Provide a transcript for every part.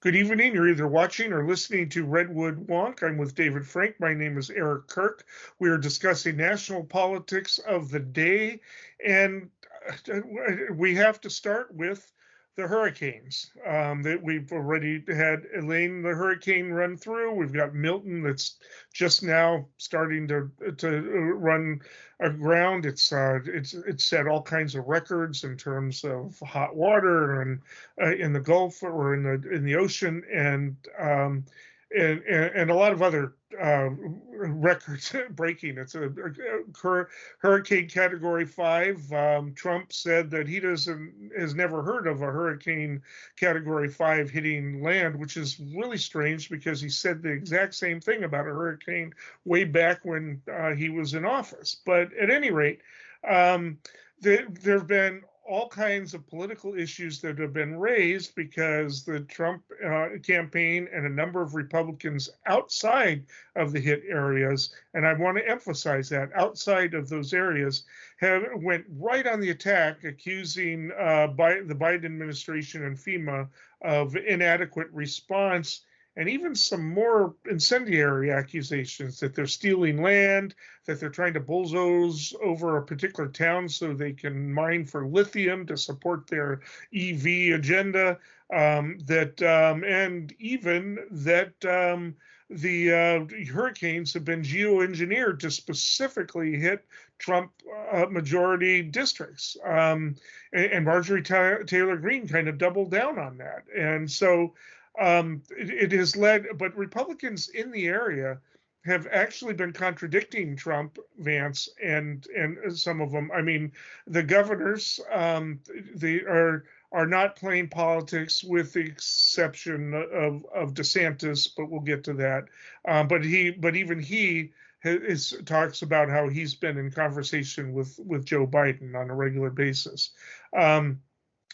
Good evening. You're either watching or listening to Redwood Wonk. I'm with David Frank. My name is Eric Kirk. We are discussing national politics of the day, and we have to start with the hurricanes that we've already had. Elaine, the hurricane, run through. We've got Milton that's just now starting to run aground. It's set all kinds of records in terms of hot water and in the Gulf or in the ocean, and a lot of other records breaking. It's a hurricane category 5. Trump said that he has never heard of a hurricane category 5 hitting land, which is really strange because he said the exact same thing about a hurricane way back when he was in office. But at any rate, there have been all kinds of political issues that have been raised because the Trump campaign and a number of Republicans outside of the hit areas, and I want to emphasize that, outside of those areas, went right on the attack, accusing the Biden administration and FEMA of inadequate response, and even some more incendiary accusations that they're stealing land, that they're trying to bulldoze over a particular town so they can mine for lithium to support their EV agenda, and even that the hurricanes have been geoengineered to specifically hit Trump majority districts. And Marjorie Taylor Greene kind of doubled down on that. And so it has led, but Republicans in the area have actually been contradicting Trump, Vance, and some of them. I mean, the governors, they are not playing politics, with the exception of Desantis, but we'll get to that. But even he talks about how he's been in conversation with Joe Biden on a regular basis.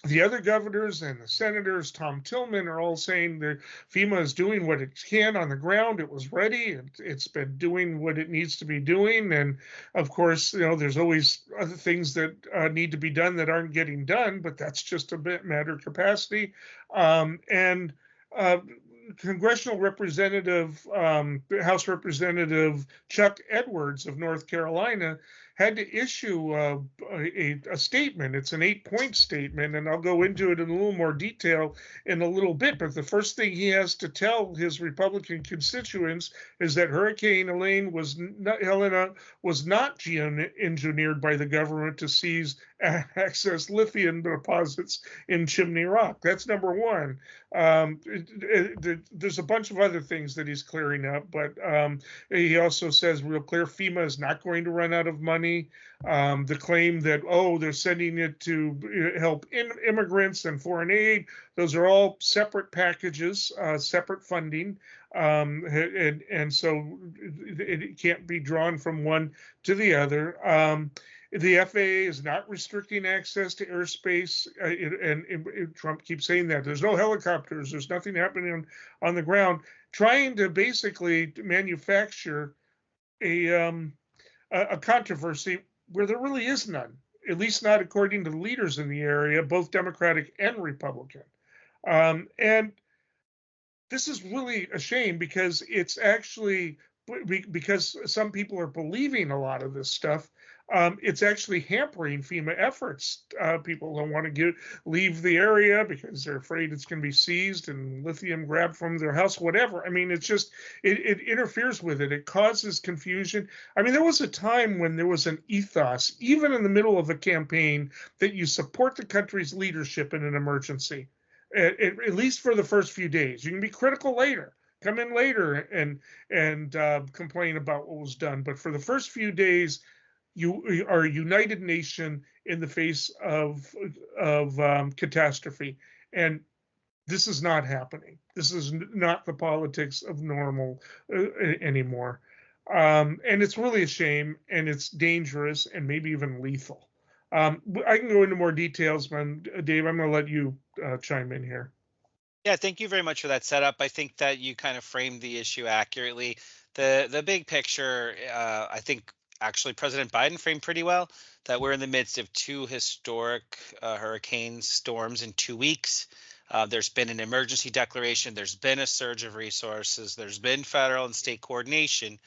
The other governors and the senators, Tom Tillman, are all saying that FEMA is doing what it can on the ground. It was ready. It's been doing what it needs to be doing. And of course, there's always other things that need to be done that aren't getting done, but that's just a matter of capacity. And Congressional Representative, House Representative Chuck Edwards of North Carolina had to issue a statement. It's an 8-point statement, and I'll go into it in a little more detail in a little bit. But the first thing he has to tell his Republican constituents is that Hurricane Helena was not geoengineered by the government to seize access lithium deposits in Chimney Rock. That's number one. There's a bunch of other things that he's clearing up, but he also says real clear FEMA is not going to run out of money. The claim that, they're sending it to help immigrants and foreign aid, those are all separate packages, separate funding. And so it can't be drawn from one to the other. The FAA is not restricting access to airspace, and Trump keeps saying that. There's no helicopters, there's nothing happening on the ground, trying to basically manufacture a controversy where there really is none, at least not according to the leaders in the area, both Democratic and Republican. And this is really a shame because it's actually, because some people are believing a lot of this stuff, it's actually hampering FEMA efforts. People don't want to leave the area because they're afraid it's going to be seized and lithium grabbed from their house, whatever. I mean, it's just, it interferes with it. It causes confusion. I mean, there was a time when there was an ethos, even in the middle of a campaign, that you support the country's leadership in an emergency, at least for the first few days. You can be critical later. Come in later and complain about what was done. But for the first few days, you are a united nation in the face of catastrophe. And this is not happening. This is not the politics of normal anymore. And it's really a shame, and it's dangerous and maybe even lethal. I can go into more details, but Dave, I'm going to let you chime in here. Yeah, thank you very much for that setup. I think that you kind of framed the issue accurately. The big picture, I think actually President Biden framed pretty well, that we're in the midst of two historic hurricane storms in 2 weeks. There's been an emergency declaration. There's been a surge of resources. There's been federal and state coordination.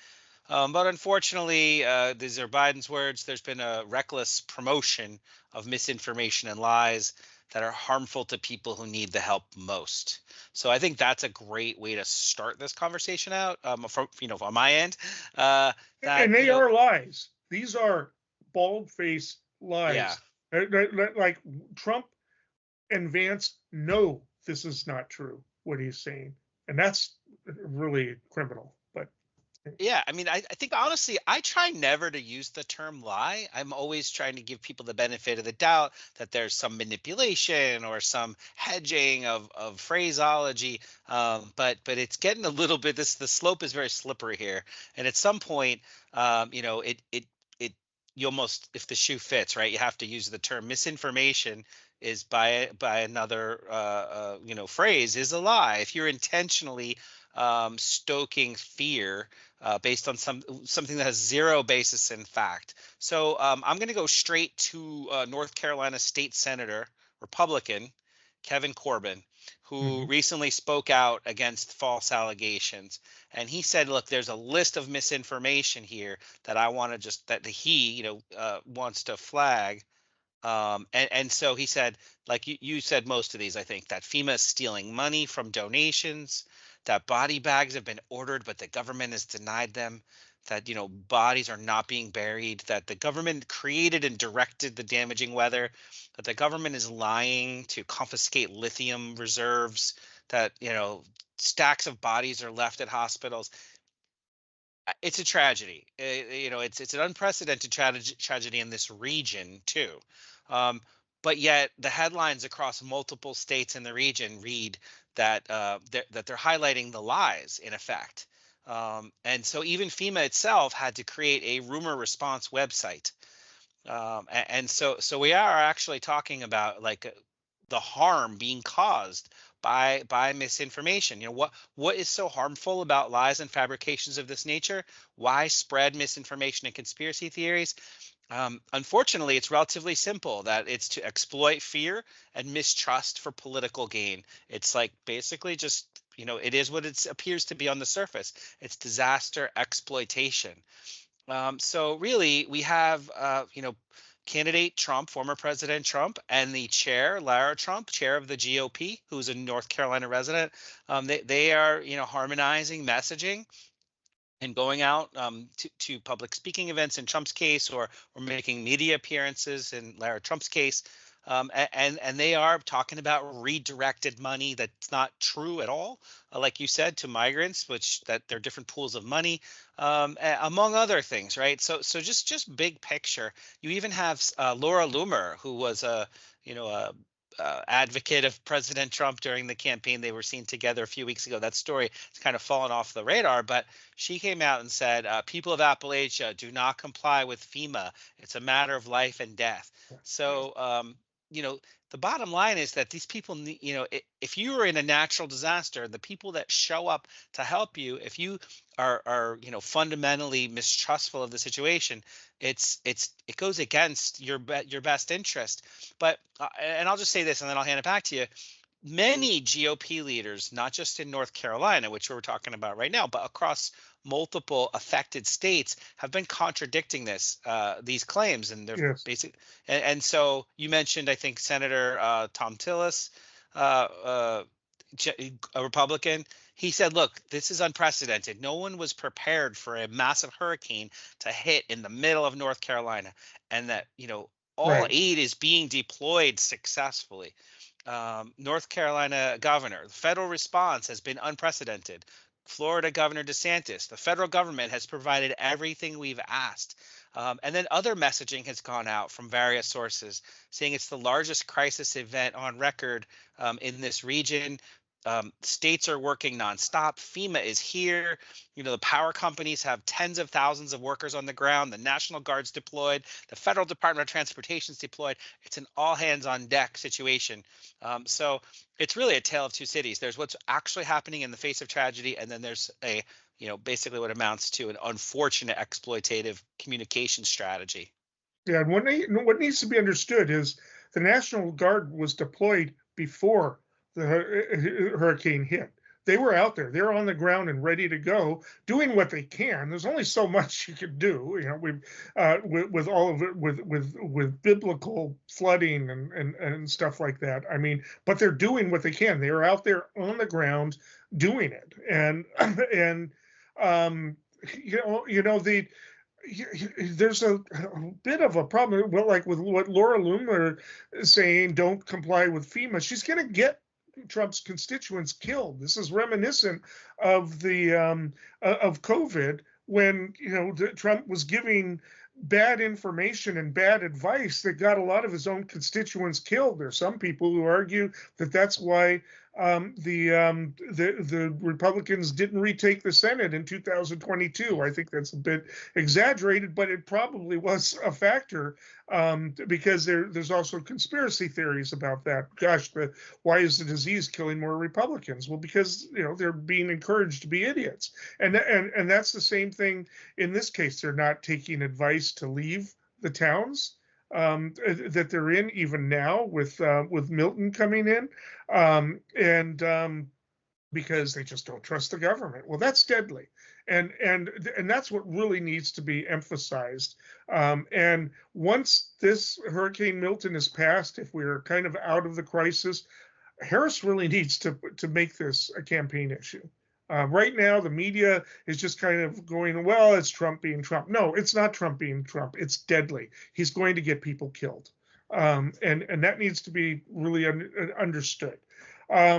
But unfortunately, these are Biden's words. There's been a reckless promotion of misinformation and lies that are harmful to people who need the help most. So I think that's a great way to start this conversation out. From on my end, that And they are lies. These are bald-faced yeah. lies. Like Trump and Vance know this is not true, what he's saying. And that's really criminal. But Yeah, I mean, I think honestly, I try never to use the term lie. I'm always trying to give people the benefit of the doubt that there's some manipulation or some hedging of phraseology. But it's getting a little bit. The slope is very slippery here, and at some point, it you almost, if the shoe fits, right, you have to use the term. Misinformation is by another phrase, is a lie. If you're intentionally stoking fear based on something that has zero basis in fact. So I'm going to go straight to North Carolina State Senator, Republican Kevin Corbin, who recently spoke out against false allegations. And he said, look, there's a list of misinformation here that I want to that he wants to flag. And so he said, like you said, most of these, I think, that FEMA is stealing money from donations, that body bags have been ordered, but the government has denied them, that, bodies are not being buried, that the government created and directed the damaging weather, that the government is lying to confiscate lithium reserves, that, stacks of bodies are left at hospitals. It's a tragedy. It's an unprecedented tragedy in this region too. But yet the headlines across multiple states in the region read that they're highlighting the lies in effect. And so even FEMA itself had to create a rumor response website. And so we are actually talking about like the harm being caused by misinformation. What is so harmful about lies and fabrications of this nature? Why spread misinformation and conspiracy theories? Unfortunately, it's relatively simple, that it's to exploit fear and mistrust for political gain. It's like basically just, it is what it appears to be on the surface. It's disaster exploitation. So really, we have, candidate Trump, former President Trump, and the chair, Lara Trump, chair of the GOP, who's a North Carolina resident. They are, harmonizing messaging and going out to public speaking events in Trump's case, or making media appearances in Lara Trump's case. And they are talking about redirected money that's not true at all, like you said, to migrants, which that they're different pools of money, among other things, right? So just big picture. You even have Laura Loomer, who was a advocate of President Trump during the campaign. They were seen together a few weeks ago. That story has kind of fallen off the radar, but she came out and said, people of Appalachia, do not comply with FEMA. It's a matter of life and death. So, the bottom line is that these people, if you are in a natural disaster, the people that show up to help you, if you are fundamentally mistrustful of the situation, it goes against your best interest. But and I'll just say this, and then I'll hand it back to you. Many GOP leaders, not just in North Carolina, which we're talking about right now, but across multiple affected states, have been contradicting these claims, and they're basic. And so you mentioned, I think, Senator Tom Tillis, a Republican. He said, look, this is unprecedented. No one was prepared for a massive hurricane to hit in the middle of North Carolina, and that, all aid is being deployed successfully. North Carolina governor, the federal response has been unprecedented. Florida Governor Desantis, the federal government has provided everything we've asked. And then other messaging has gone out from various sources saying it's the largest crisis event on record in this region. States are working nonstop. FEMA is here. The power companies have tens of thousands of workers on the ground. The National Guard's deployed. The Federal Department of Transportation's deployed. It's an all hands on deck situation. So it's really a tale of two cities. There's what's actually happening in the face of tragedy, and then there's basically what amounts to an unfortunate exploitative communication strategy. Yeah, and what needs to be understood is the National Guard was deployed before the hurricane hit. They were out there. They're on the ground and ready to go, doing what they can. There's only so much you can do, with all of it, with biblical flooding and stuff like that. I mean, but they're doing what they can. They are out there on the ground doing it, and and um, the there's a bit of a problem. Well, like with what Laura Loomer is saying, don't comply with FEMA. She's going to get Trump's constituents killed. This is reminiscent of the of COVID, when Trump was giving bad information and bad advice that got a lot of his own constituents killed. There's some people who argue that that's why the Republicans didn't retake the Senate in 2022. I think that's a bit exaggerated, but it probably was a factor, because there's also conspiracy theories about that. Gosh, why is the disease killing more Republicans? Well, because they're being encouraged to be idiots, and that's the same thing in this case. They're not taking advice to leave the towns that they're in, even now with Milton coming in, and because they just don't trust the government. Well, that's deadly, and that's what really needs to be emphasized. And once this Hurricane Milton is passed, if we're kind of out of the crisis, Harris really needs to make this a campaign issue. Right now, the media is just kind of going, well, it's Trump being Trump. No, it's not Trump being Trump. It's deadly. He's going to get people killed. And that needs to be really understood. I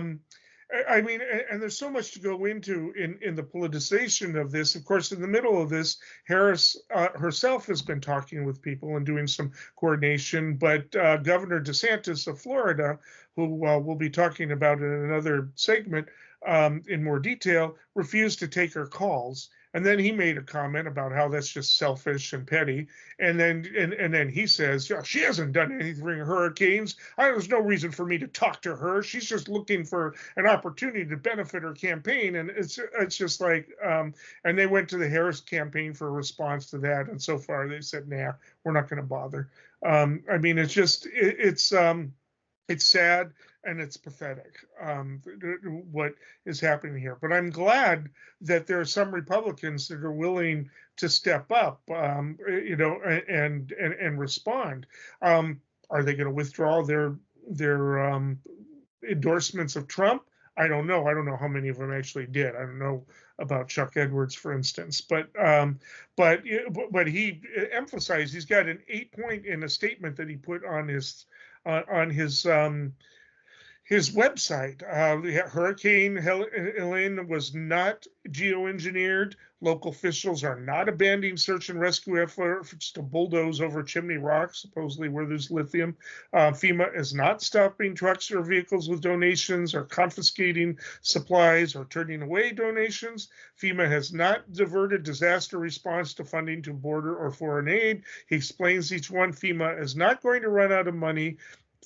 mean, and there's so much to go into in the politicization of this. Of course, in the middle of this, Harris herself has been talking with people and doing some coordination. But Governor Desantis of Florida, who we'll be talking about in another segment in more detail, refused to take her calls. And then he made a comment about how that's just selfish and petty. And then he says, yeah, she hasn't done anything for hurricanes. There's no reason for me to talk to her. She's just looking for an opportunity to benefit her campaign. And it's just like, and they went to the Harris campaign for a response to that. And so far they said, nah, we're not going to bother. I mean, it's just, it's sad and it's pathetic, what is happening here. But I'm glad that there are some Republicans that are willing to step up, and respond. Are they going to withdraw their endorsements of Trump? I don't know. I don't know how many of them actually did. I don't know about Chuck Edwards, for instance. But he emphasized, he's got an 8-point in a statement that he put on his website. Hurricane Helene was not geoengineered. Local officials are not abandoning search and rescue efforts to bulldoze over Chimney Rock, supposedly where there's lithium. FEMA is not stopping trucks or vehicles with donations or confiscating supplies or turning away donations. FEMA has not diverted disaster response to funding to border or foreign aid. He explains each one. FEMA is not going to run out of money.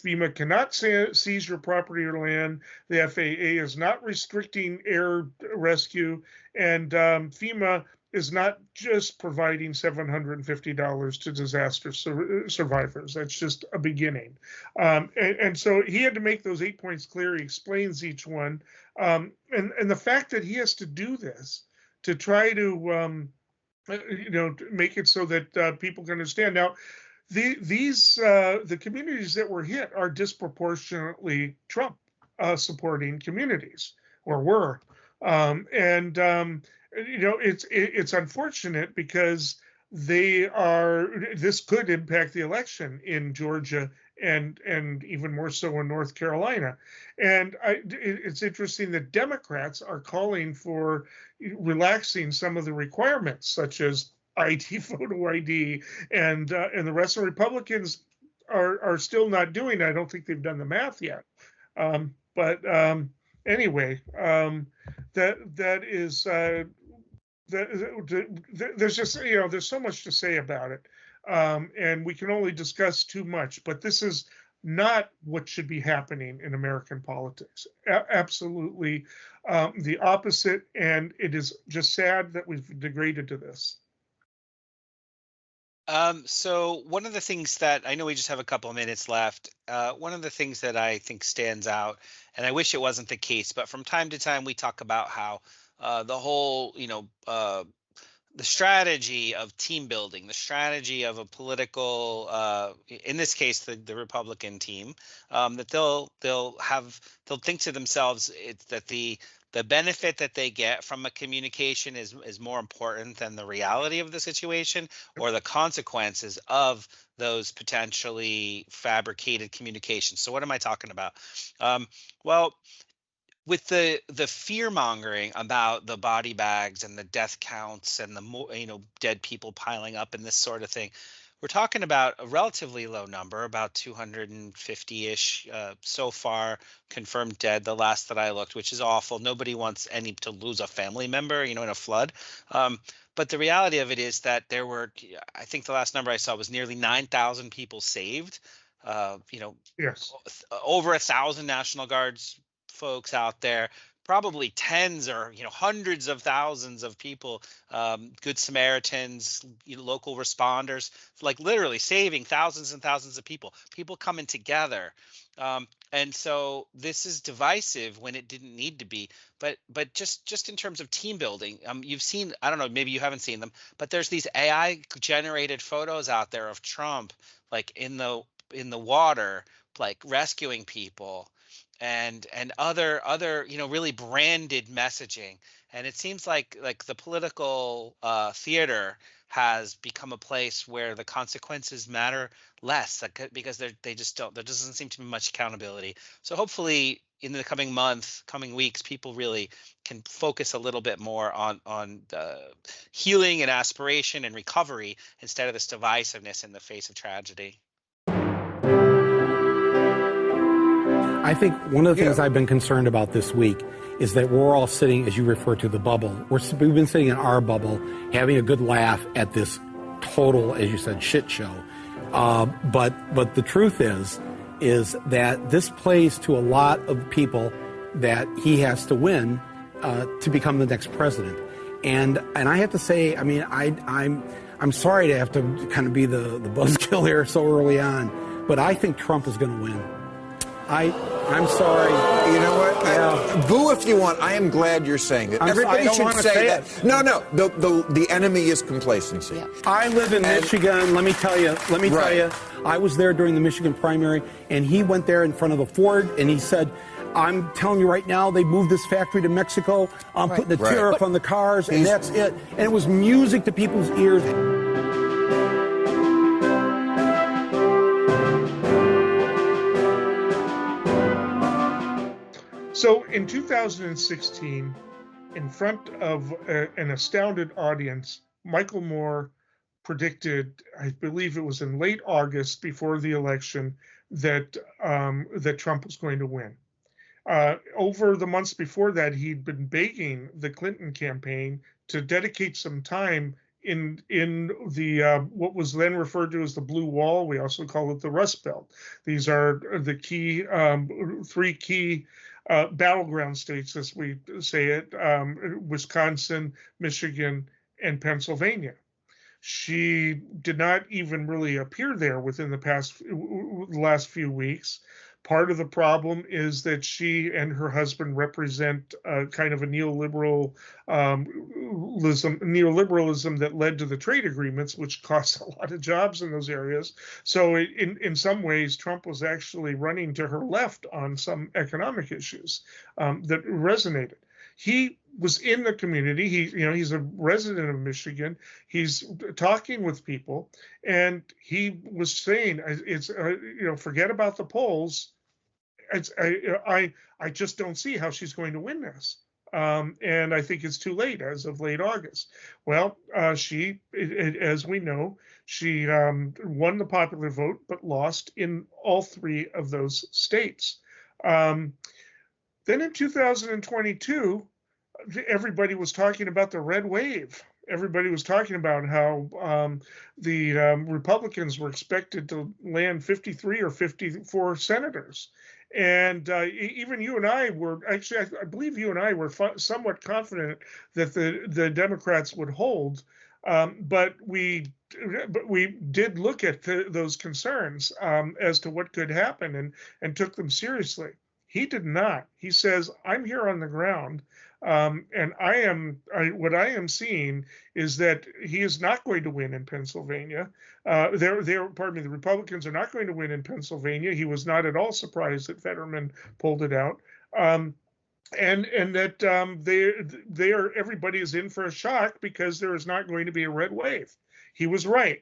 FEMA cannot seize your property or land. The FAA is not restricting air rescue. And FEMA is not just providing $750 to disaster survivors. That's just a beginning. And so he had to make those 8 points clear. He explains each one. And the fact that he has to do this to try to, make it so that people can understand. Now, the communities that were hit are disproportionately Trump supporting communities, or were, it's unfortunate because this could impact the election in Georgia and even more so in North Carolina. And it's interesting that Democrats are calling for relaxing some of the requirements, such as photo ID, and the rest of Republicans are still not doing it. I don't think they've done the math yet. Anyway, that is there's just there's so much to say about it, and we can only discuss too much. But this is not what should be happening in American politics. Absolutely the opposite, and it is just sad that we've degraded to this. So one of the things that I know we just have a couple of minutes left. One of the things that I think stands out, and I wish it wasn't the case, but from time to time we talk about how the whole, the strategy of team building, the strategy of a political, in this case, the Republican team, that they'll think to themselves it's that the benefit that they get from a communication is more important than the reality of the situation or the consequences of those potentially fabricated communications. So what am I talking about? Um, well, with the fear mongering about the body bags and the death counts and the more, dead people piling up and this sort of thing, we're talking about a relatively low number, about 250-ish so far confirmed dead, the last that I looked, which is awful. Nobody wants any to lose a family member, in a flood. But the reality of it is that there were, I think the last number I saw was nearly 9,000 people saved. uh, you know Yes. Over 1,000 National Guards folks out there, probably tens or hundreds of thousands of people, Good Samaritans, local responders, like literally saving thousands and thousands of people coming together. And so this is divisive when it didn't need to be. But just in terms of team building, you've seen, I don't know, maybe you haven't seen them, but there's these AI generated photos out there of Trump like in the water, like rescuing people, and other really branded messaging. And it seems like the political theater has become a place where the consequences matter less, because they just don't, there doesn't seem to be much accountability. So hopefully in the coming weeks, people really can focus a little bit more on healing and aspiration and recovery instead of this divisiveness in the face of tragedy. I think one of the things I've been concerned about this week is that we're all sitting, as you refer to, the bubble. We've been sitting in our bubble, having a good laugh at this total, as you said, shit show. But the truth is that this plays to a lot of people that he has to win to become the next president. And I have to say, I mean, I'm sorry to have to kind of be the buzzkill here so early on, but I think Trump is going to win. I'm sorry. You know what? Yeah. Boo if you want. I am glad you're saying it. Everybody don't should wanna say say that. it. No. The enemy is complacency. Yeah. I live in Michigan. Let me tell you. I was there during the Michigan primary, and he went there in front of the Ford, and he said, I'm telling you right now, they moved this factory to Mexico. I'm putting the tariff on the cars, and that's it. And it was music to people's ears. So in 2016, in front of an astounded audience, Michael Moore predicted, I believe it was in late August before the election, that that Trump was going to win. Over the months before that, he'd been begging the Clinton campaign to dedicate some time in the what was then referred to as the Blue Wall. We also call it the Rust Belt. These are the key three key battleground states, as we say it: Wisconsin, Michigan, and Pennsylvania. She did not even really appear there within the last few weeks. Part of the problem is that she and her husband represent kind of a neoliberalism that led to the trade agreements, which cost a lot of jobs in those areas. So in some ways, Trump was actually running to her left on some economic issues that resonated. He was in the community. He's a resident of Michigan. He's talking with people, and he was saying, "It's forget about the polls. I just don't see how she's going to win this." And I think it's too late as of late August. Well, as we know, she won the popular vote, but lost in all three of those states. Then in 2022, everybody was talking about the red wave. Everybody was talking about how the Republicans were expected to land 53 or 54 senators. And even you and I were actually, I believe you and I were somewhat confident that the Democrats would hold. But we did look at those concerns as to what could happen and took them seriously. He did not. He says, I'm here on the ground. And what I am seeing is that he is not going to win in Pennsylvania. Pardon me, the Republicans are not going to win in Pennsylvania. He was not at all surprised that Fetterman pulled it out. And that everybody is in for a shock because there is not going to be a red wave. He was right.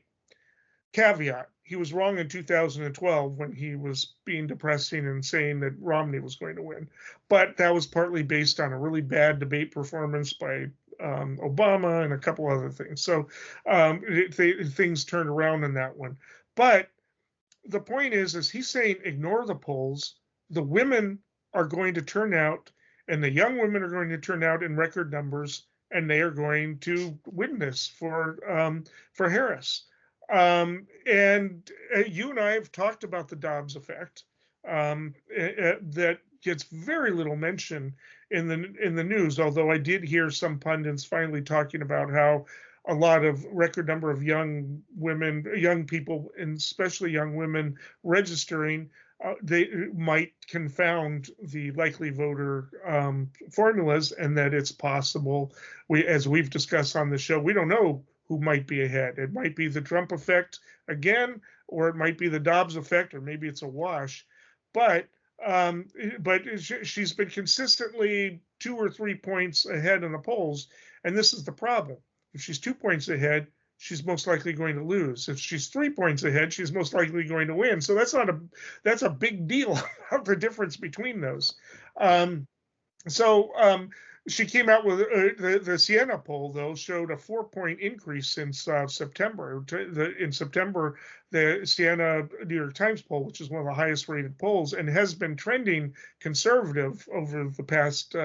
Caveat: he was wrong in 2012 when he was being depressing and saying that Romney was going to win, but that was partly based on a really bad debate performance by Obama and a couple other things. So things turned around in that one. But the point is he's saying ignore the polls. The women are going to turn out. And the young women are going to turn out in record numbers, and they are going to win this for Harris. And you and I have talked about the Dobbs effect that gets very little mention in the news. Although I did hear some pundits finally talking about how a lot of record number of young people, and especially young women registering. They might confound the likely voter formulas, and that it's possible. As we've discussed on the show, we don't know who might be ahead. It might be the Trump effect again, or it might be the Dobbs effect, or maybe it's a wash. But she's been consistently 2 or 3 points ahead in the polls, and this is the problem. If she's 2 points ahead, she's most likely going to lose. If she's 3 points ahead, she's most likely going to win. So that's a big deal of the difference between those. She came out with the Siena poll, though, showed a 4-point increase since September. In September, the Siena New York Times poll, which is one of the highest rated polls, and has been trending conservative over the past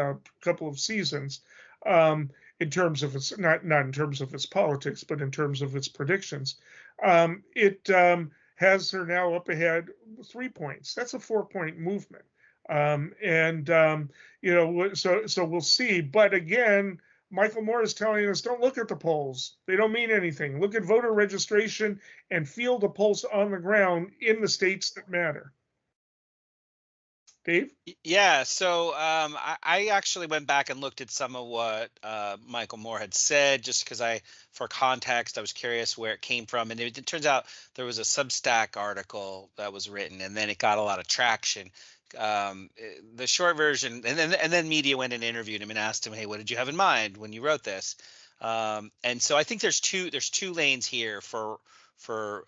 couple of seasons. In terms of its not in terms of its politics, but in terms of its predictions, it has her now up ahead 3 points. That's a 4-point movement, so we'll see. But again, Michael Moore is telling us, don't look at the polls; they don't mean anything. Look at voter registration and feel the pulse on the ground in the states that matter. Dave? Yeah, so I actually went back and looked at some of what Michael Moore had said, just because for context, I was curious where it came from. And it turns out there was a Substack article that was written, and then it got a lot of traction. The short version, and then media went and interviewed him and asked him, hey, what did you have in mind when you wrote this? And so I think there's two lanes here for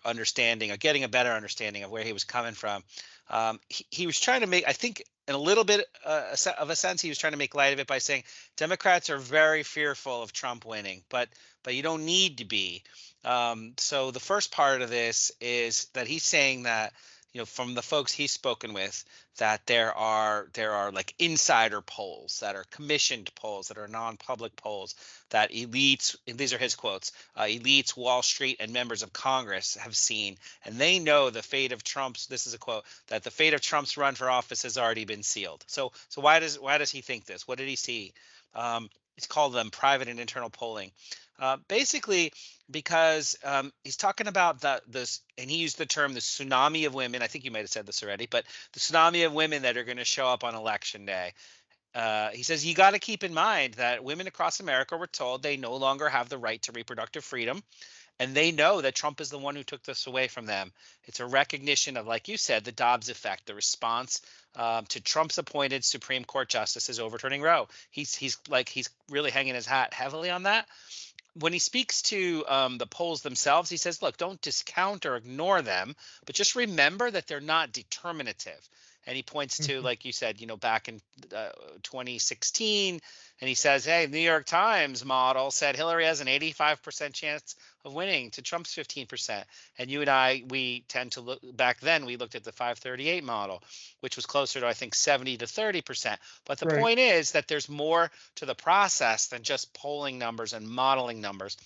understanding, or getting a better understanding of where he was coming from. He was trying to make, I think, in a little bit of a sense, he was trying to make light of it by saying Democrats are very fearful of Trump winning, but you don't need to be. So the first part of this is that he's saying that, from the folks he's spoken with, that there are like insider polls that are commissioned polls that are non-public polls that elites, and these are his quotes, elites, Wall Street, and members of Congress have seen, and they know the fate of Trump's. This is a quote, that the fate of Trump's run for office has already been sealed. So why does he think this? What did he see? It's called private and internal polling. Basically, because he's talking about this, and he used the term the tsunami of women. I think you might have said this already, but the tsunami of women that are going to show up on election day. He says you got to keep in mind that women across America were told they no longer have the right to reproductive freedom, and they know that Trump is the one who took this away from them. It's a recognition of, like you said, the Dobbs effect, the response to Trump's appointed Supreme Court justices overturning Roe. He's really hanging his hat heavily on that. When he speaks to the polls themselves, he says, look, don't discount or ignore them, but just remember that they're not determinative. And he points to, like you said, back in 2016, and he says, hey, the New York Times model said Hillary has an 85% chance of winning to Trump's 15%. And you and I, we tend to look, back then we looked at the 538 model, which was closer to, I think, 70 to 30%. But the point is that there's more to the process than just polling numbers and modeling numbers.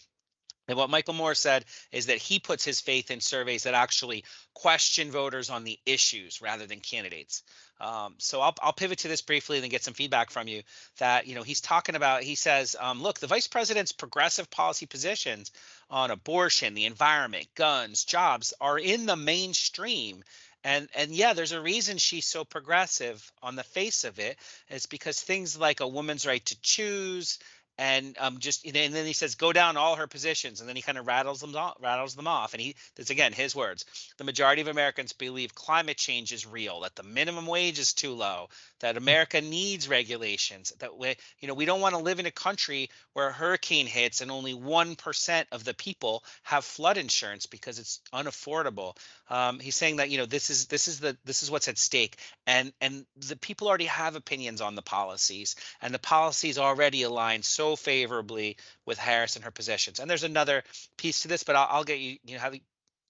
And what Michael Moore said is that he puts his faith in surveys that actually question voters on the issues rather than candidates. So I'll pivot to this briefly and then get some feedback from you. That he's talking about. He says, look, the vice president's progressive policy positions on abortion, the environment, guns, jobs are in the mainstream. And yeah, there's a reason she's so progressive on the face of it. It's because things like a woman's right to choose, and just and then he says go down all her positions, and then he kind of rattles them off. And that's again his words. The majority of Americans believe climate change is real, that the minimum wage is too low, that America needs regulations, that we don't want to live in a country where a hurricane hits and only 1% of the people have flood insurance because it's unaffordable. He's saying that this is what's at stake, and the people already have opinions on the policies, and the policies already align so favorably with Harris and her positions. And there's another piece to this, but I'll get have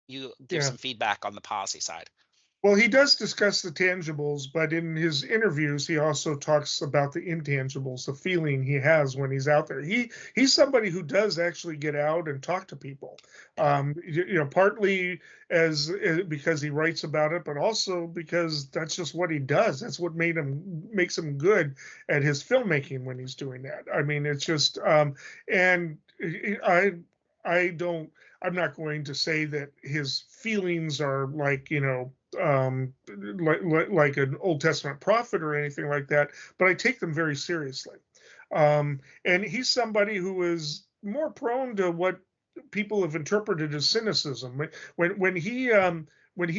you give some feedback on the policy side. Well, he does discuss the tangibles, but in his interviews, he also talks about the intangibles, the feeling he has when he's out there. He's somebody who does actually get out and talk to people, partly as because he writes about it, but also because that's just what he does. That's what makes him good at his filmmaking when he's doing that. I mean, it's just, and I'm not going to say that his feelings are like, like an Old Testament prophet or anything like that, but I take them very seriously. And he's somebody who is more prone to what people have interpreted as cynicism. When he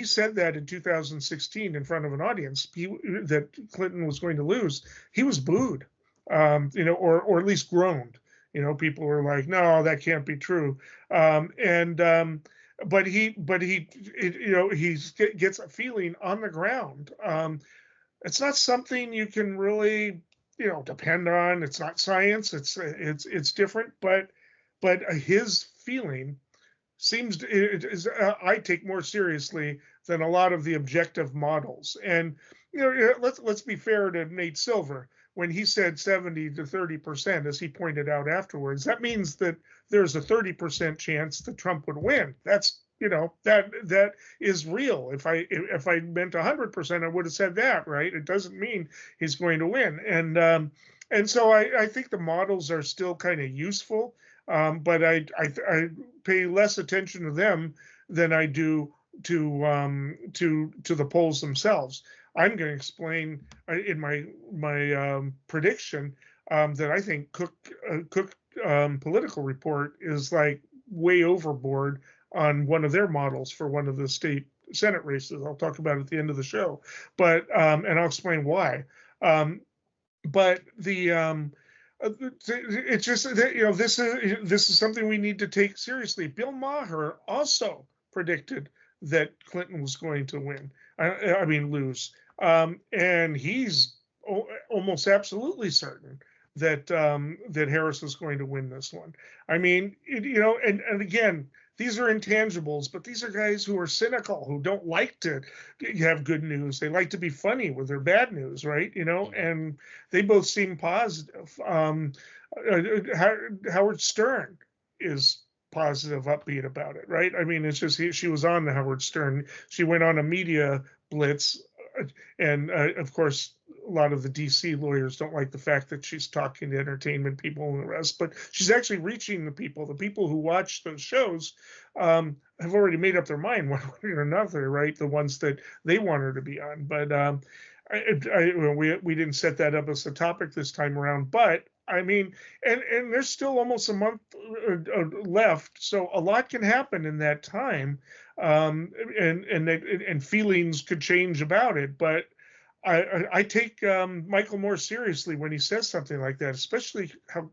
said that in 2016 in front of an audience, that Clinton was going to lose, he was booed, or at least groaned. People were like, "No, that can't be true." But he gets a feeling on the ground. It's not something you can really, depend on. It's not science. It's different, but his feeling seems I take more seriously than a lot of the objective models. And let's be fair to Nate Silver. When he said 70 to 30%, as he pointed out afterwards, that means that there's a 30% chance that Trump would win. That's that is real. If I meant 100%, I would have said that, right? It doesn't mean he's going to win. And so I think the models are still kind of useful, but I pay less attention to them than I do to the polls themselves. I'm going to explain in my prediction that I think Cook political report is like way overboard on one of their models for one of the state Senate races. I'll talk about it at the end of the show, but and I'll explain why. But it's just that, this is something we need to take seriously. Bill Maher also predicted that Clinton was going to win. I mean lose. And he's almost absolutely certain that Harris is going to win this one. I mean, and again, these are intangibles, but these are guys who are cynical, who don't like to have good news. They like to be funny with their bad news, right? And they both seem positive. Howard Stern is positive, upbeat about it, right? I mean, it's just she was on the Howard Stern. She went on a media blitz. And of course, a lot of the DC lawyers don't like the fact that she's talking to entertainment people and the rest, but she's actually reaching the people. The people who watch those shows have already made up their mind one way or another, right? The ones that they want her to be on. But we didn't set that up as a topic this time around. But I mean, and there's still almost a month left, so a lot can happen in that time, and feelings could change about it. But I take Michael more seriously when he says something like that, especially how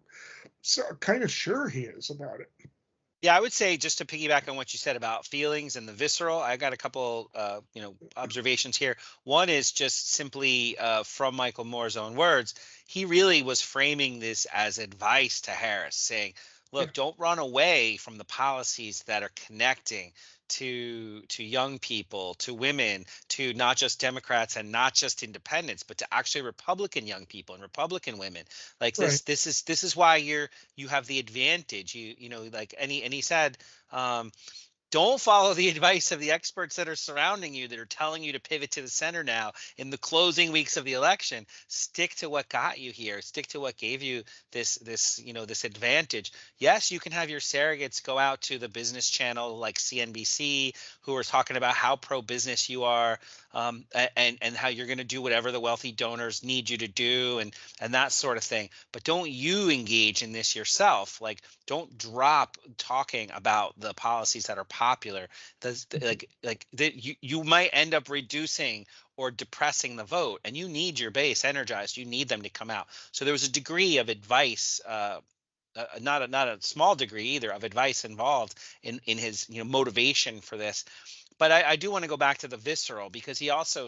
kind of sure he is about it. Yeah, I would say, just to piggyback on what you said about feelings and the visceral, I got a couple, observations here. One is just simply from Michael Moore's own words. He really was framing this as advice to Harris, saying, look, don't run away from the policies that are connecting to young people, to women, to not just Democrats and not just independents, but to actually Republican young people and Republican women. Like this, right. This is why you have the advantage. And he said, Don't follow the advice of the experts that are surrounding you that are telling you to pivot to the center now in the closing weeks of the election. Stick to what got you here. Stick to what gave you this advantage. Yes, you can have your surrogates go out to the business channel like CNBC, who are talking about how pro-business you are, and how you're going to do whatever the wealthy donors need you to do, and that sort of thing. But don't you engage in this yourself. Like, don't drop talking about the policies that are popular. You might end up reducing or depressing the vote, and you need your base energized. You need them to come out. So there was a degree of advice, not a small degree either, of advice involved in his motivation for this. But I do want to go back to the visceral, because he also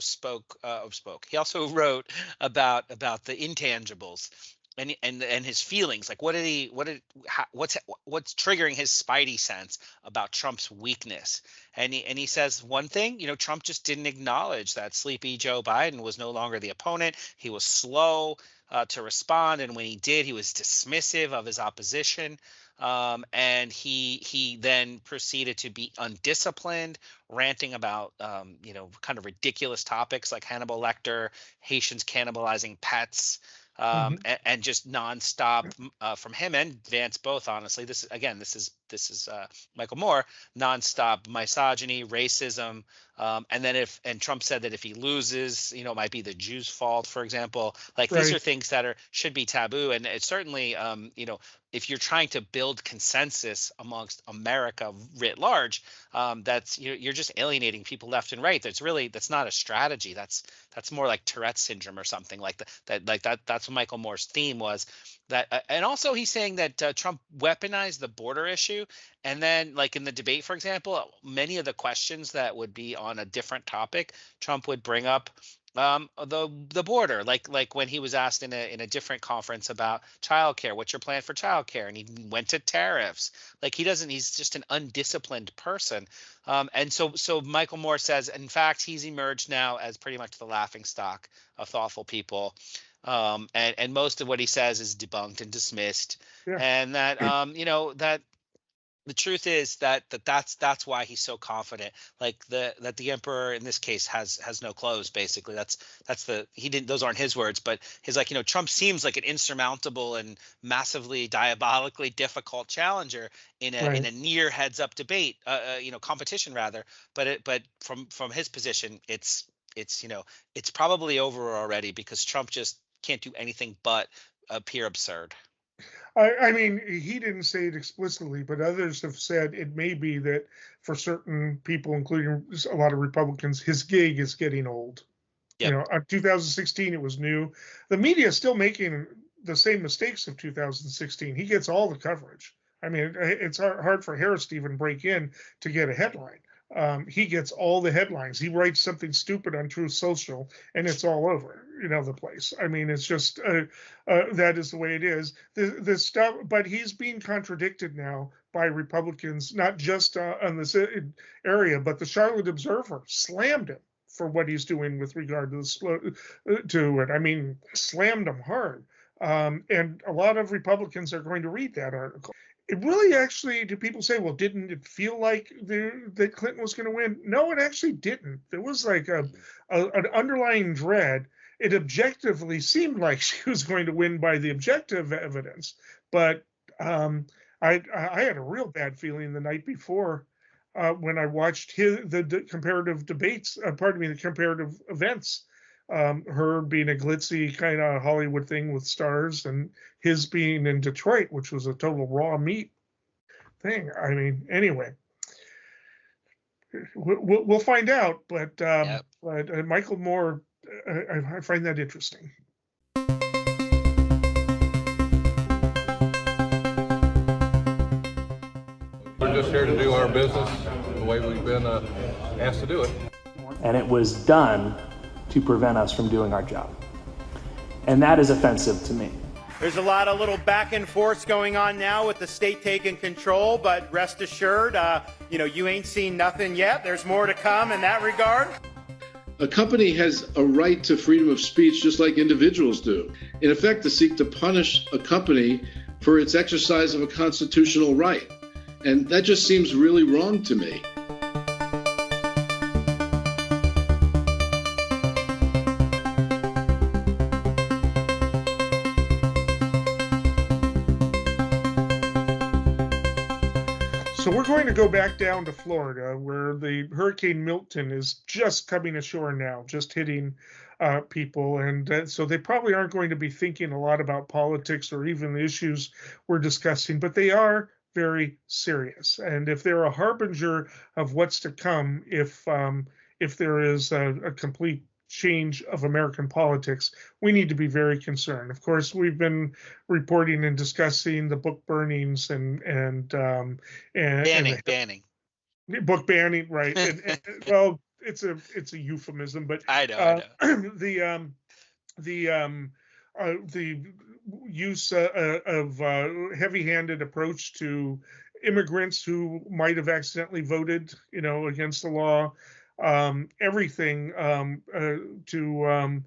He also wrote about the intangibles and his feelings. Like, what's triggering his spidey sense about Trump's weakness? And he says one thing, Trump just didn't acknowledge that sleepy Joe Biden was no longer the opponent. He was slow to respond, and when he did, he was dismissive of his opposition. And he then proceeded to be undisciplined, ranting about kind of ridiculous topics like Hannibal Lecter, Haitians cannibalizing pets, and just nonstop from him and Vance both. Honestly, this is Michael Moore, nonstop misogyny, racism, and then Trump said that if he loses, it might be the Jews' fault, for example. Like, these are things that should be taboo, and it's certainly if you're trying to build consensus amongst America writ large, that's you're just alienating people left and right. That's not a strategy. That's more like Tourette's syndrome or something like that. That's what Michael Moore's theme was. That and also he's saying that Trump weaponized the border issue, and then, like in the debate, for example, many of the questions that would be on a different topic, Trump would bring up the border, like when he was asked in a different conference about childcare, what's your plan for childcare, and he went to tariffs. Like, he's just an undisciplined person, and so Michael Moore says, in fact, he's emerged now as pretty much the laughingstock of thoughtful people, and most of what he says is debunked and dismissed, and that that. The truth is that's why he's so confident. Like, that the emperor in this case has no clothes. Basically, those aren't his words, but he's like, Trump seems like an insurmountable and massively diabolically difficult challenger in a near heads up debate, competition rather. But from his position, it's probably over already, because Trump just can't do anything but appear absurd. I mean, he didn't say it explicitly, but others have said it may be that for certain people, including a lot of Republicans, his gig is getting old. Yep. 2016, it was new. The media is still making the same mistakes of 2016. He gets all the coverage. I mean, it's hard for Harris to even break in to get a headline. He gets all the headlines. He writes something stupid on Truth Social, and it's all over, the place. I mean, it's just that is the way it is. This stuff, but he's being contradicted now by Republicans, not just on this area, but the Charlotte Observer slammed him for what he's doing with regard to it. I mean, slammed him hard. And a lot of Republicans are going to read that article. It really actually, do people say, well, didn't it feel like that Clinton was going to win? No, it actually didn't. There was like an underlying dread. It objectively seemed like she was going to win by the objective evidence. But I had a real bad feeling the night before when I watched the comparative debates, the comparative events. Her being a glitzy kind of Hollywood thing with stars, and his being in Detroit, which was a total raw meat thing. I mean, anyway, we'll find out. But Michael Moore, I find that interesting. We're just here to do our business the way we've been asked to do it. And it was done to prevent us from doing our job. And that is offensive to me. There's a lot of little back and forth going on now with the state taking control, but rest assured, you ain't seen nothing yet. There's more to come in that regard. A company has a right to freedom of speech just like individuals do. In effect, to seek to punish a company for its exercise of a constitutional right. And that just seems really wrong to me. So we're going to go back down to Florida, where the Hurricane Milton is just coming ashore now, just hitting people. And so they probably aren't going to be thinking a lot about politics or even the issues we're discussing, but they are very serious. And if they're a harbinger of what's to come, if there is a complete change of American politics, we need to be very concerned. Of course, we've been reporting and discussing the book burnings and banning book banning, right? and, well, it's a euphemism, but I know. the use of heavy-handed approach to immigrants who might have accidentally voted, against the law. Everything to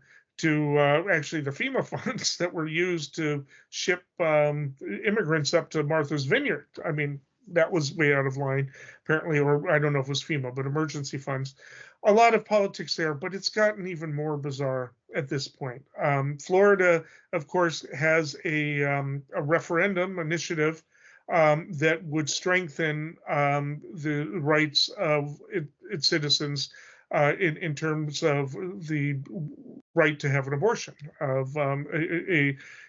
actually the FEMA funds that were used to ship immigrants up to Martha's Vineyard. I mean, that was way out of line, apparently, or I don't know if it was FEMA, but emergency funds. A lot of politics there, but it's gotten even more bizarre at this point. Florida, of course, has a referendum initiative that would strengthen the rights of its citizens in terms of the right to have an abortion. And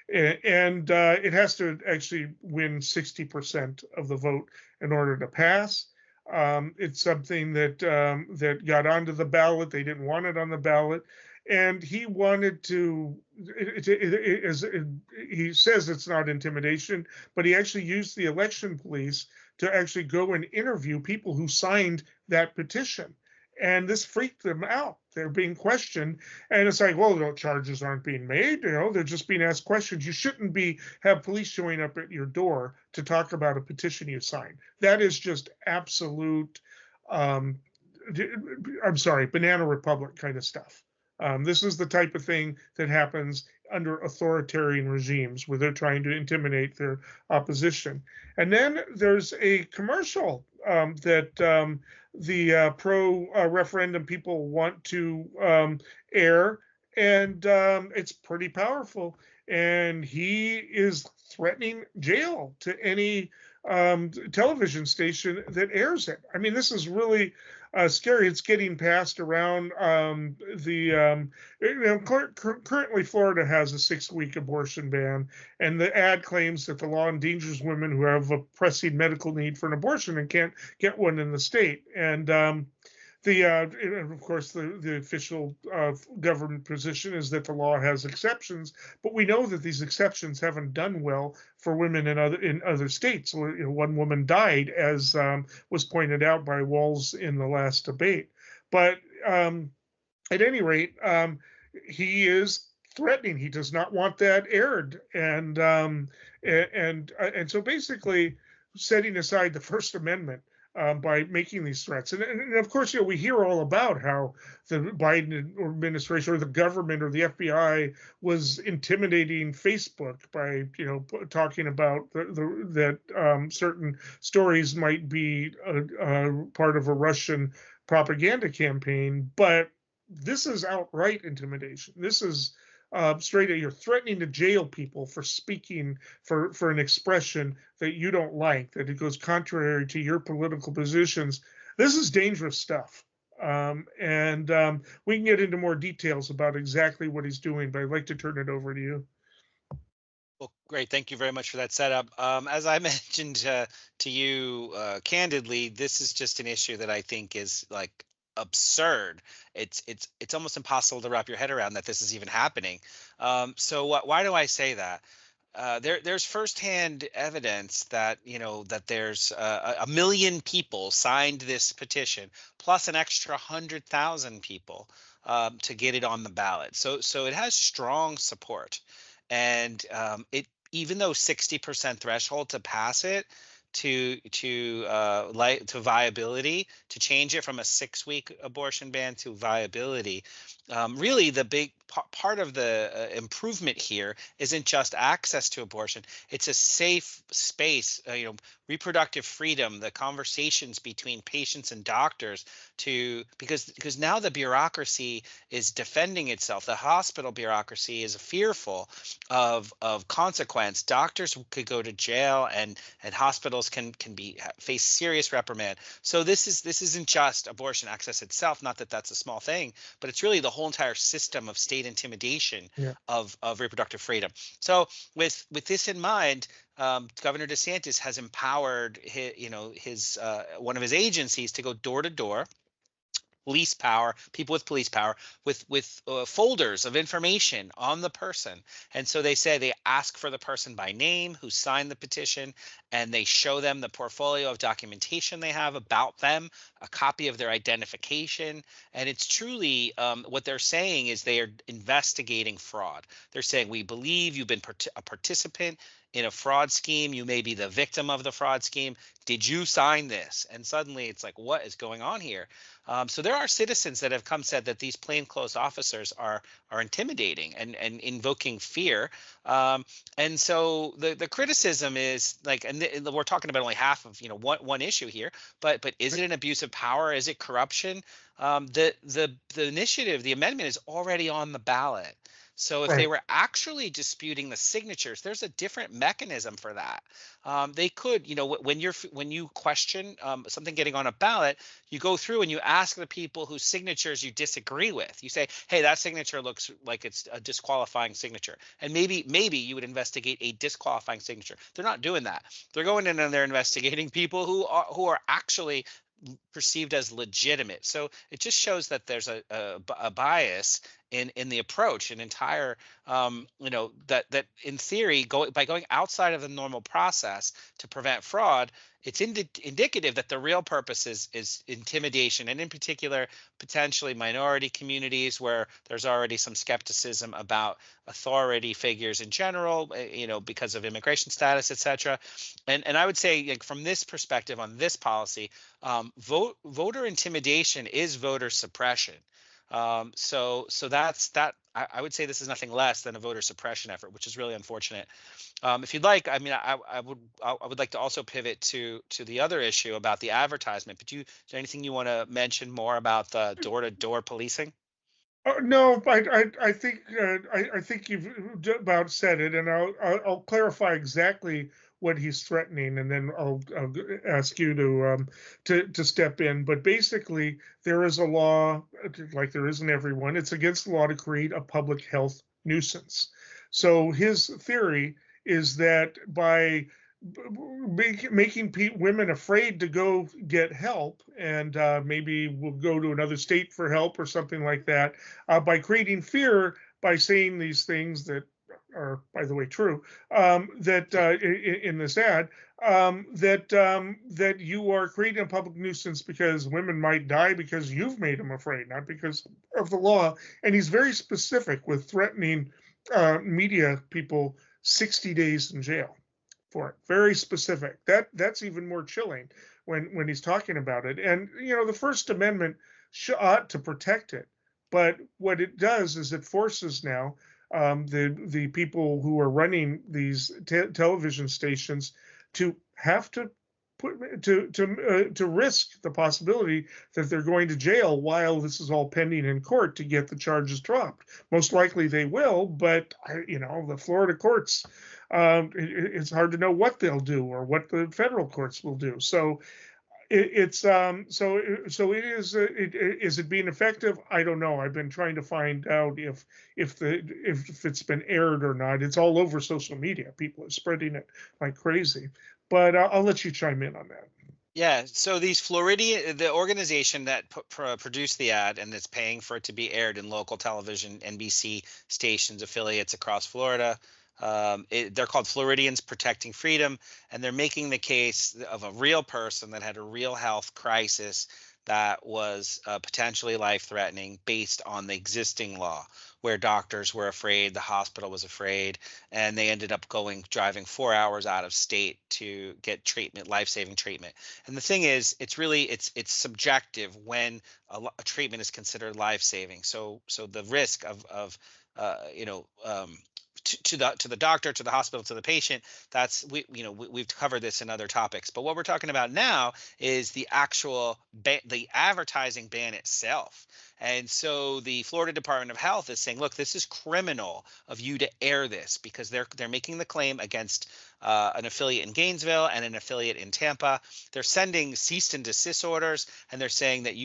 it has to actually win 60% of the vote in order to pass. It's something that got onto the ballot. They didn't want it on the ballot. And he wanted to, he says it's not intimidation, but he actually used the election police to actually go and interview people who signed that petition. And this freaked them out. They're being questioned. And it's like, well, no charges aren't being made. They're just being asked questions. You shouldn't have police showing up at your door to talk about a petition you signed. That is just absolute, banana republic kind of stuff. This is the type of thing that happens under authoritarian regimes where they're trying to intimidate their opposition. And then there's a commercial that the pro-referendum people want to air, and it's pretty powerful. And he is threatening jail to any television station that airs it. I mean, this is really scary. It's getting passed around. Currently Florida has a 6-week abortion ban, and the ad claims that the law endangers women who have a pressing medical need for an abortion and can't get one in the state. And of course, the official government position is that the law has exceptions, but we know that these exceptions haven't done well for women in other states. One woman died, as was pointed out by Walz in the last debate. But at any rate, he is threatening. He does not want that aired, and so basically setting aside the First Amendment. By making these threats. And of course, we hear all about how the Biden administration or the government or the FBI was intimidating Facebook by, talking about that certain stories might be part of a Russian propaganda campaign. But this is outright intimidation. This is straight at, you're threatening to jail people for speaking for an expression that you don't like, that it goes contrary to your political positions. This is dangerous stuff. And we can get into more details about exactly what he's doing, but I'd like to turn it over to you. Well, great. Thank you very much for that setup. As I mentioned to you candidly, this is just an issue that I think is like absurd. It's almost impossible to wrap your head around that this is even happening. Why do I say that? There's firsthand evidence that that there's a million people signed this petition, plus an extra 100,000 people to get it on the ballot. So it has strong support, and even though 60% threshold to pass it to viability, to change it from a 6-week abortion ban to viability, really the big part of the improvement here isn't just access to abortion. It's a safe space, reproductive freedom, the conversations between patients and doctors, because now the bureaucracy is defending itself. The hospital bureaucracy is fearful of consequence. Doctors could go to jail, and hospitals can face serious reprimand. So this isn't just abortion access itself, not that that's a small thing, but it's really the whole entire system of state intimidation of reproductive freedom. So with this in mind, Governor Desantis has empowered his one of his agencies to go door to door, police power, people with police power, with folders of information on the person. And so they ask for the person by name who signed the petition, and they show them the portfolio of documentation they have about them, a copy of their identification. And it's truly what they're saying is they are investigating fraud. They're saying, we believe you've been a participant in a fraud scheme. You may be the victim of the fraud scheme. Did you sign this? And suddenly it's like, what is going on here? So there are citizens that have said that these plainclothes officers are intimidating and invoking fear. And so the criticism is like, and we're talking about only half of one issue here, but is it an abuse of power? Is it corruption? The initiative, the amendment is already on the ballot. So if they were actually disputing the signatures, there's a different mechanism for that. They could, when you question something getting on a ballot, you go through and you ask the people whose signatures you disagree with. You say, hey, that signature looks like it's a disqualifying signature. And maybe you would investigate a disqualifying signature. They're not doing that. They're going in and they're investigating people who are actually perceived as legitimate. So it just shows that there's a bias in the approach, an entire that in theory, by going outside of the normal process to prevent fraud, it's indicative that the real purpose is intimidation, and in particular potentially minority communities where there's already some skepticism about authority figures in general, because of immigration status, etc. And I would say, like, from this perspective on this policy, voter intimidation is voter suppression. So that's that. I would say this is nothing less than a voter suppression effort, which is really unfortunate. If you'd like, I mean, I would like to also pivot to the other issue about the advertisement. But is there anything you want to mention more about the door-to-door policing? No, I think you've about said it, and I'll clarify exactly what he's threatening, and then I'll ask you to step in. But basically, there is a law, like there is in everyone. It's against the law to create a public health nuisance. So his theory is that by making women afraid to go get help, and maybe we'll go to another state for help or something like that, by creating fear, by saying these things that are, by the way, true, that in this ad, that you are creating a public nuisance because women might die because you've made them afraid, not because of the law. And he's very specific with threatening media people 60 days in jail for it. Very specific. That's even more chilling when he's talking about it. And the First Amendment ought to protect it, but what it does is it forces now the people who are running these television stations to have to to risk the possibility that they're going to jail while this is all pending in court to get the charges dropped. Most likely they will, but the Florida courts, it's hard to know what they'll do or what the federal courts will do. So is it being effective? I don't know. I've been trying to find out if it's been aired or not. It's all over social media. People are spreading it like crazy. But I'll let you chime in on that. Yeah, so these Floridian, the organization that produced the ad and that's paying for it to be aired in local television, NBC stations, affiliates across Florida, they're called Floridians Protecting Freedom, and they're making the case of a real person that had a real health crisis that was potentially life-threatening based on the existing law, where doctors were afraid, the hospital was afraid, and they ended up driving 4 hours out of state to get treatment, life-saving treatment. And the thing is, it's subjective when a treatment is considered life-saving. So the risk of to the doctor, to the hospital, to the patient. That's we've covered this in other topics. But what we're talking about now is the actual the advertising ban itself. And so the Florida Department of Health is saying, look, this is criminal of you to air this, because they're making the claim against an affiliate in Gainesville and an affiliate in Tampa. They're sending cease and desist orders, and they're saying that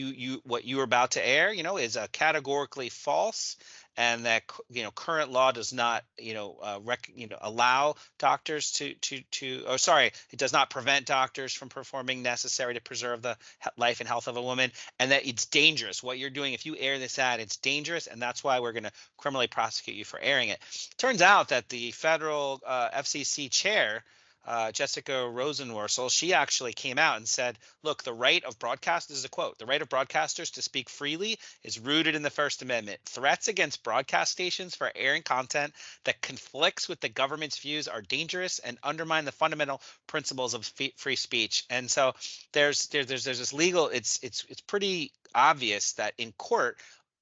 what you are about to air, is categorically false, and that current law does not allow doctors it does not prevent doctors from performing necessary to preserve the life and health of a woman, and that it's dangerous. What you're doing, if you air this ad, it's dangerous, and that's why we're going to criminally prosecute you for airing it. Turns out that the federal FCC chair, Jessica Rosenworcel, she actually came out and said, look, the right of broadcast, this is a quote, the right of broadcasters to speak freely is rooted in the First Amendment. Threats against broadcast stations for airing content that conflicts with the government's views are dangerous and undermine the fundamental principles of free speech. And so there's this legal, it's pretty obvious that in court,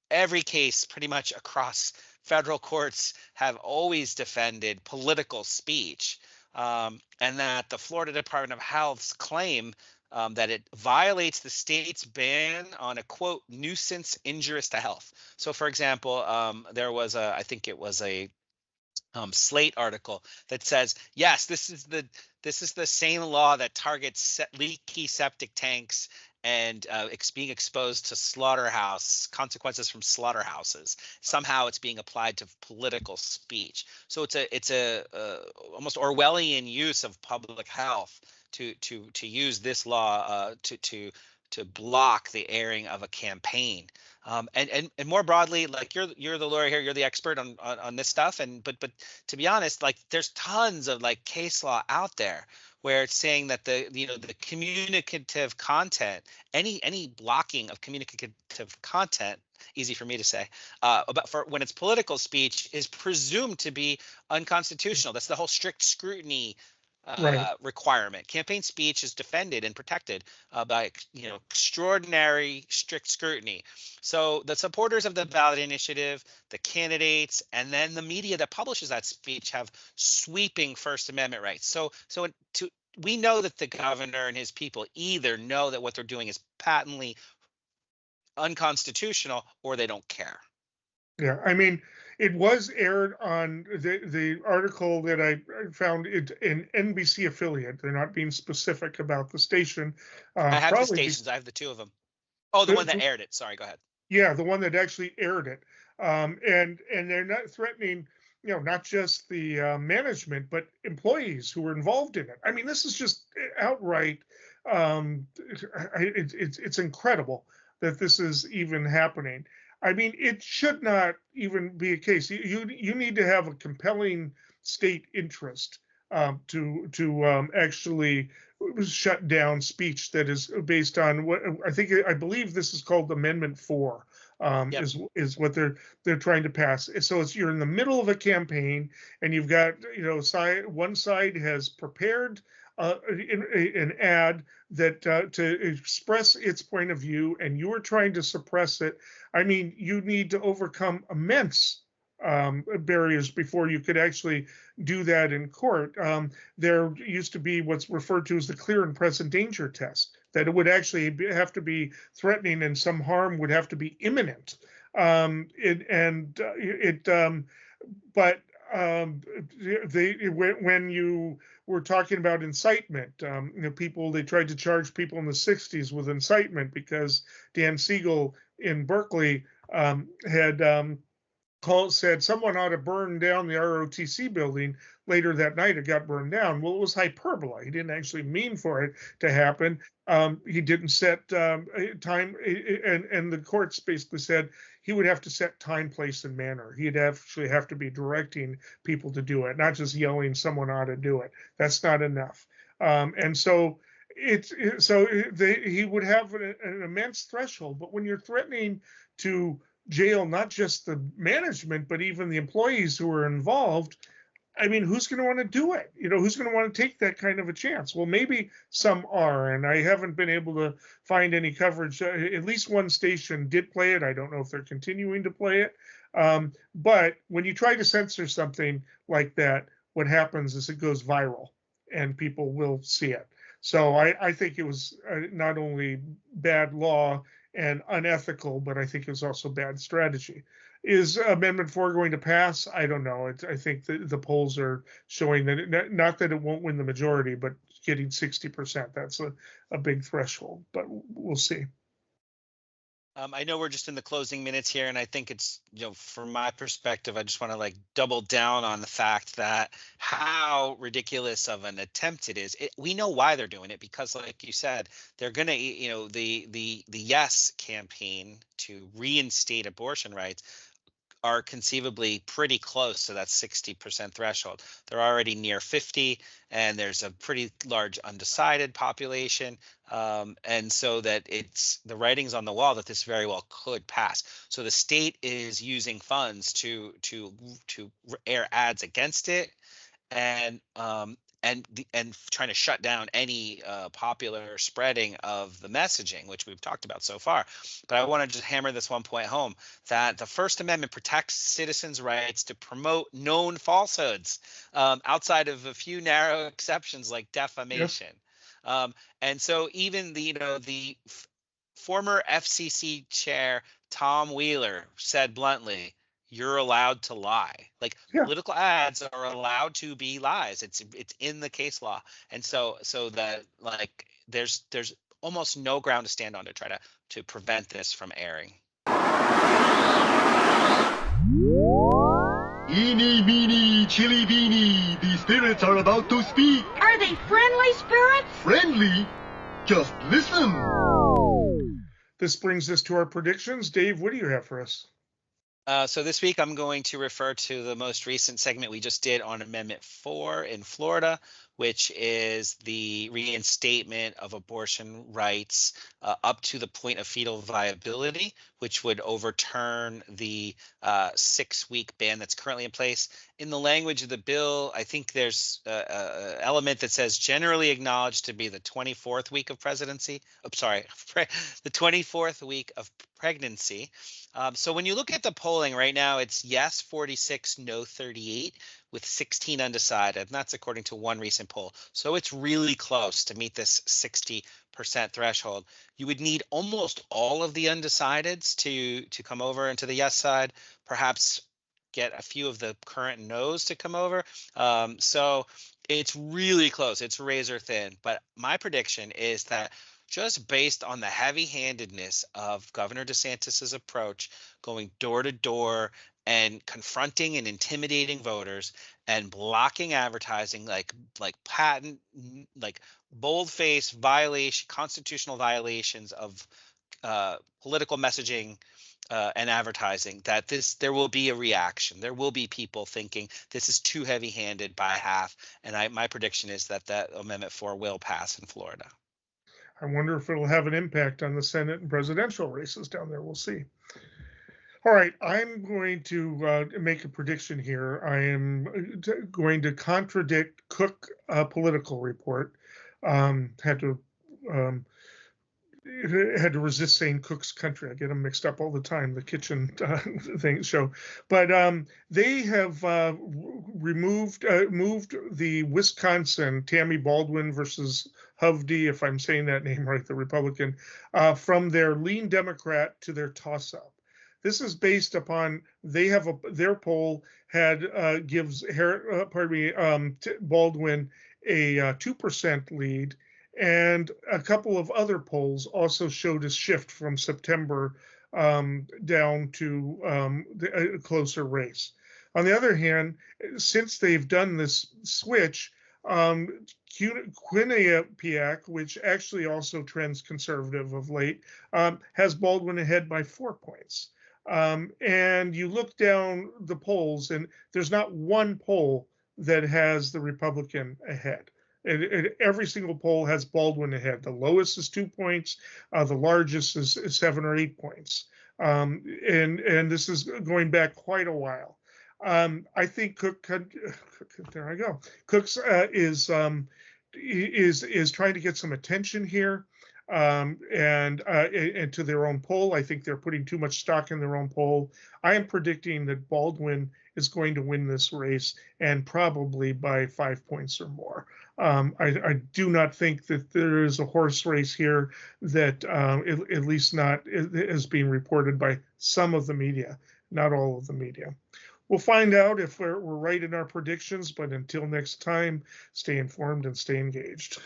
every case pretty much across federal courts have always defended political speech. And that the Florida Department of Health's claim that it violates the state's ban on a, quote, nuisance injurious to health. So, for example, there was I think it was a Slate article that says, yes, this is the same law that targets leaky septic tanks and being exposed to consequences from slaughterhouses. Somehow it's being applied to political speech. So it's a almost Orwellian use of public health to use this law to block the airing of a campaign. And more broadly, like you're the lawyer here, you're the expert on this stuff. But to be honest, like there's tons of like case law out there where it's saying that the communicative content, any blocking of communicative content, easy for me to say, for when it's political speech, is presumed to be unconstitutional. That's the whole strict scrutiny requirement. Campaign speech is defended and protected by extraordinary strict scrutiny. So the supporters of the ballot initiative, the candidates, and then the media that publishes that speech have sweeping First Amendment rights. So we know that the governor and his people either know that what they're doing is patently unconstitutional or they don't care. Yeah, I mean, it was aired on the article that I found an NBC affiliate. They're not being specific about the station. I have the stations. I have the two of them. Oh, the one that aired it. Sorry, go ahead. Yeah, the one that actually aired it. And they're not threatening, not just the management, but employees who were involved in it. I mean, this is just outright. It's incredible that this is even happening. I mean, it should not even be a case. You need to have a compelling state interest to actually shut down speech that is based on what I believe this is called Amendment 4. Is what they're trying to pass. So you're in the middle of a campaign, and you've got one side has prepared an ad that to express its point of view, and you are trying to suppress it. I mean, you need to overcome immense barriers before you could actually do that in court. There used to be what's referred to as the clear and present danger test, that it would actually have to be threatening and some harm would have to be imminent. When you were talking about incitement, they tried to charge people in the 60s with incitement because Dan Siegel in Berkeley had said someone ought to burn down the ROTC building. Later that night, it got burned down. Well, it was hyperbole. He didn't actually mean for it to happen. He didn't set time, and the courts basically said he would have to set time, place, and manner. He'd actually have to be directing people to do it, not just yelling someone ought to do it. That's not enough. And so he would have an immense threshold. But when you're threatening to jail not just the management, but even the employees who are involved, I mean, who's going to want to do it? Who's going to want to take that kind of a chance? Well, maybe some are, and I haven't been able to find any coverage. At least one station did play it. I don't know if they're continuing to play it. But when you try to censor something like that, what happens is it goes viral and people will see it. So I think it was not only bad law and unethical, but I think it was also bad strategy. Is Amendment 4 going to pass? I don't know. I think the polls are showing that not that it won't win the majority, but getting 60%. That's a big threshold, but we'll see. I know we're just in the closing minutes here, and I think it's, from my perspective, I just want to double down on the fact that how ridiculous of an attempt it is. We know why they're doing it, because, like you said, they're going to, the Yes campaign to reinstate abortion rights are conceivably pretty close to that 60% threshold. They're already near 50, and there's a pretty large undecided population. And so that it's the writing's on the wall that this very well could pass. So the state is using funds to air ads against it, and trying to shut down any popular spreading of the messaging, which we've talked about so far. But I want to just hammer this one point home, that the First Amendment protects citizens' rights to promote known falsehoods, outside of a few narrow exceptions like defamation. Yes. And so even the former FCC chair Tom Wheeler said bluntly, you're allowed to lie. Political ads are allowed to be lies. It's in the case law. And so that there's almost no ground to stand on to try to prevent this from airing. Eeny, meeny, chili beany, the spirits are about to speak. Are they friendly spirits? Friendly? Just listen. This brings us to our predictions. Dave, what do you have for us? So this week I'm going to refer to the most recent segment we just did on Amendment 4 in Florida, which is the reinstatement of abortion rights up to the point of fetal viability, which would overturn the 6-week ban that's currently in place. In the language of the bill, I think there's an element that says generally acknowledged to be the 24th week of presidency. The 24th week of pregnancy. So when you look at the polling right now, it's yes 46, no 38, with 16 undecided, and that's according to one recent poll. So it's really close to meet this 60% threshold. You would need almost all of the undecideds to come over into the yes side, perhaps get a few of the current no's to come over. So it's really close. It's razor thin. But my prediction is that just based on the heavy-handedness of Governor Desantis's approach, going door to door and confronting and intimidating voters and blocking advertising, like patent, bold-faced constitutional violations of political messaging and advertising, that there will be a reaction. There will be people thinking this is too heavy-handed by half. And my prediction is that Amendment 4 will pass in Florida. I wonder if it'll have an impact on the Senate and presidential races down there. We'll see. All right, I'm going to make a prediction here. I am going to contradict Cook political report. Had to resist saying Cook's Country. I get them mixed up all the time, the kitchen thing show. But they have moved the Wisconsin Tammy Baldwin versus Hovde, if I'm saying that name right, the Republican, from their lean Democrat to their toss-up. This is based upon their poll gives Baldwin a 2% lead. And a couple of other polls also showed a shift from September down to a closer race. On the other hand, since they've done this switch, Quinnipiac, which actually also trends conservative of late, has Baldwin ahead by 4 points. And you look down the polls, and there's not one poll that has the Republican ahead. Every single poll has Baldwin ahead. The lowest is 2 points. The largest is 7 or 8 points. And this is going back quite a while. I think there I go. Cook's is trying to get some attention here. and to their own poll. I think they're putting too much stock in their own poll. I am predicting that Baldwin is going to win this race, and probably by 5 points or more. I do not think that there is a horse race here that, at least not, is being reported by some of the media, not all of the media. We'll find out if we're right in our predictions, but until next time, stay informed and stay engaged.